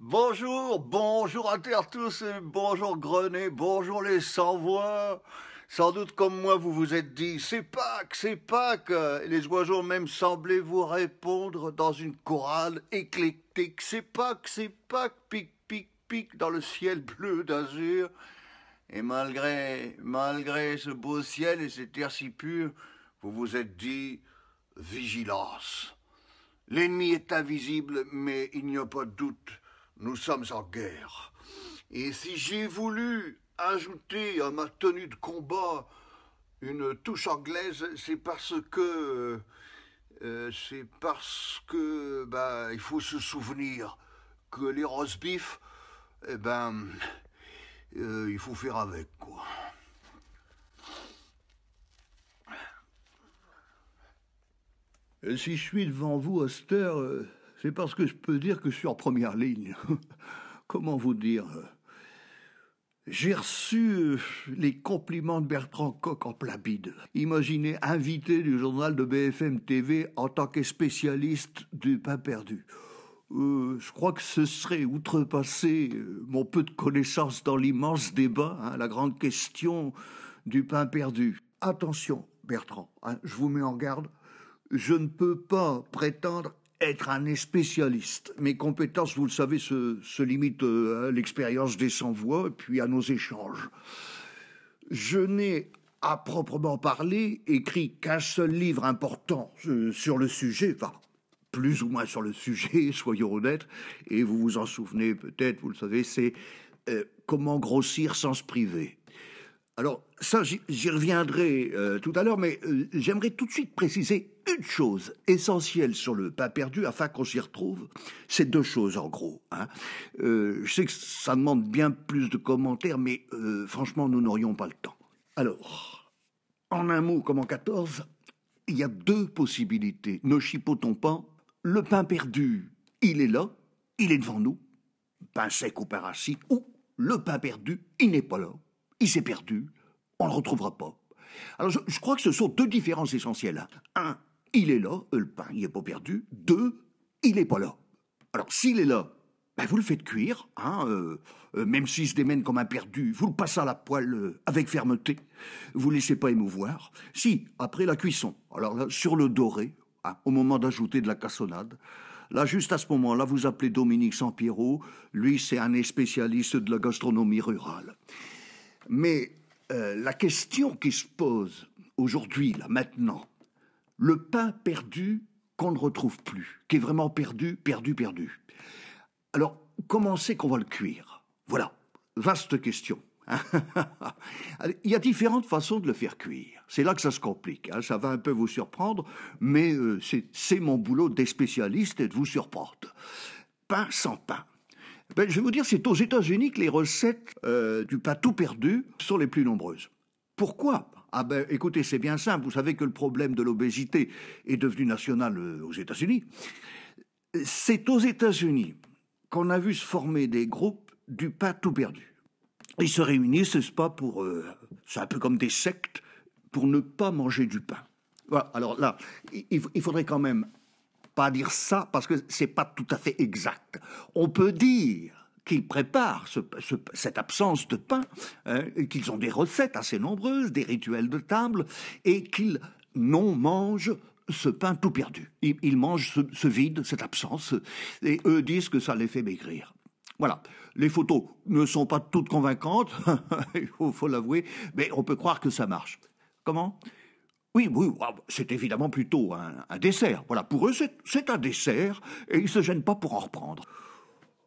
Bonjour, bonjour à terre tous, et bonjour Grenet, bonjour les sans-voix. Sans doute comme moi vous vous êtes dit, c'est Pâques, et les oiseaux même semblaient vous répondre dans une chorale éclectique. C'est Pâques, pic, pic, pic dans le ciel bleu d'azur. Et malgré ce beau ciel et cet air si pur, vous vous êtes dit, vigilance. L'ennemi est invisible, mais il n'y a pas de doute, nous sommes en guerre. Et si j'ai voulu ajouter à ma tenue de combat une touche anglaise, c'est parce que il faut se souvenir que les roast beef, eh ben, il faut faire avec, quoi. Si je suis devant vous à cette heure, c'est parce que je peux dire que je suis en première ligne. Comment vous dire J'ai reçu les compliments de Bertrand Coq en plein bide. Imaginez invité du journal de BFM TV en tant que spécialiste du pain perdu. Je crois que ce serait outrepasser mon peu de connaissances dans l'immense débat, la grande question du pain perdu. Attention, Bertrand, je vous mets en garde, je ne peux pas prétendre être un spécialiste. Mes compétences, vous le savez, se limitent à l'expérience des sans-voix et puis à nos échanges. Je n'ai, à proprement parler, écrit qu'un seul livre important sur le sujet, enfin, plus ou moins sur le sujet, soyons honnêtes, et vous vous en souvenez peut-être, vous le savez, c'est Comment grossir sans se priver. Alors, ça, j'y reviendrai tout à l'heure, mais j'aimerais tout de suite préciser une chose essentielle sur le pain perdu afin qu'on s'y retrouve. C'est deux choses, en gros. Je sais que ça demande bien plus de commentaires, mais franchement, nous n'aurions pas le temps. Alors, en un mot comme en 14, il y a deux possibilités. Ne chipotons pas. Le pain perdu, il est là, il est devant nous, pain sec ou pain rassis, ou le pain perdu, il n'est pas là, il s'est perdu, on ne le retrouvera pas. Alors je crois que ce sont deux différences essentielles. Un, il est là, le pain, il n'est pas perdu. Deux, il n'est pas là. Alors s'il est là, vous le faites cuire, même s'il se démène comme un perdu, vous le passez à la poêle avec fermeté, vous ne laissez pas émouvoir. Si, après la cuisson, alors là, sur le doré, au moment d'ajouter de la cassonade, là, juste à ce moment-là, vous appelez Dominique Sampiero, lui, c'est un spécialiste de la gastronomie rurale. Mais la question qui se pose aujourd'hui, là, maintenant, le pain perdu qu'on ne retrouve plus, qui est vraiment perdu. Alors, comment c'est qu'on va le cuire? Voilà, vaste question. Il y a différentes façons de le faire cuire. C'est là que ça se complique. Ça va un peu vous surprendre, mais c'est mon boulot des spécialistes et de vous surprendre. Pain sans pain. Je vais vous dire, c'est aux États-Unis que les recettes du pain tout perdu sont les plus nombreuses. Pourquoi? Écoutez, c'est bien simple. Vous savez que le problème de l'obésité est devenu national aux États-Unis. C'est aux États-Unis qu'on a vu se former des groupes du pain tout perdu. Ils se réunissent, n'est-ce pas, c'est un peu comme des sectes, pour ne pas manger du pain. Voilà, alors là, il faudrait quand même pas dire ça, parce que c'est pas tout à fait exact. On peut dire qu'ils préparent cette absence de pain, qu'ils ont des recettes assez nombreuses, des rituels de table, et qu'ils non mangent ce pain tout perdu. Ils mangent ce vide, cette absence, et eux disent que ça les fait maigrir. Voilà, les photos ne sont pas toutes convaincantes, il faut l'avouer, mais on peut croire que ça marche. Comment? Oui, c'est évidemment plutôt un dessert. Voilà, pour eux, c'est un dessert, et ils ne se gênent pas pour en reprendre.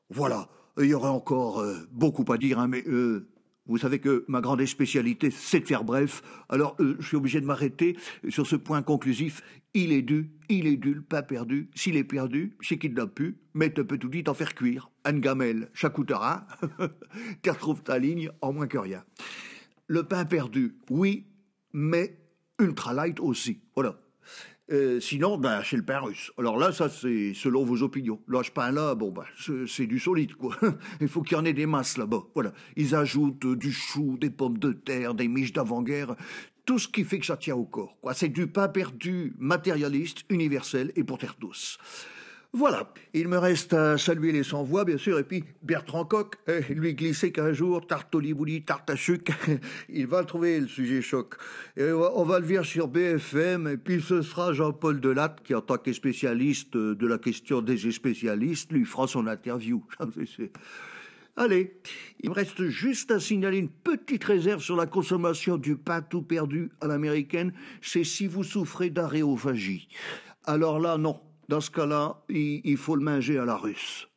Voilà, il y aurait encore beaucoup à dire, mais vous savez que ma grande spécialité, c'est de faire bref. Alors, je suis obligé de m'arrêter sur ce point conclusif. Il est dû, le pain perdu. S'il est perdu, c'est qu'il n'a plus. Mais tu peux tout dit en faire cuire. Une gamelle, ça coûtera. Tu retrouves ta ligne en moins que rien. Le pain perdu, oui, mais ultra light aussi. Voilà. Sinon, chez le pain russe. Alors là, ça, c'est selon vos opinions. Là, ce pain-là, c'est du solide, quoi. Il faut qu'il y en ait des masses là-bas. Voilà. Ils ajoutent du chou, des pommes de terre, des miches d'avant-guerre, tout ce qui fait que ça tient au corps, quoi. C'est du pain perdu matérialiste, universel et pour terre douce. Voilà, il me reste à saluer les sans-voix, bien sûr, et puis Bertrand Coq, lui glisser qu'un jour, tarte au libouli, tarte à chuc, il va trouver le sujet choc. Et on va le voir sur BFM, et puis ce sera Jean-Paul Delatte, qui en tant que spécialiste de la question des spécialistes, lui fera son interview. Allez, il me reste juste à signaler une petite réserve sur la consommation du pain tout perdu à l'américaine, c'est si vous souffrez d'aréophagie. Alors là, non. Dans ce cas-là, il faut le manger à la russe.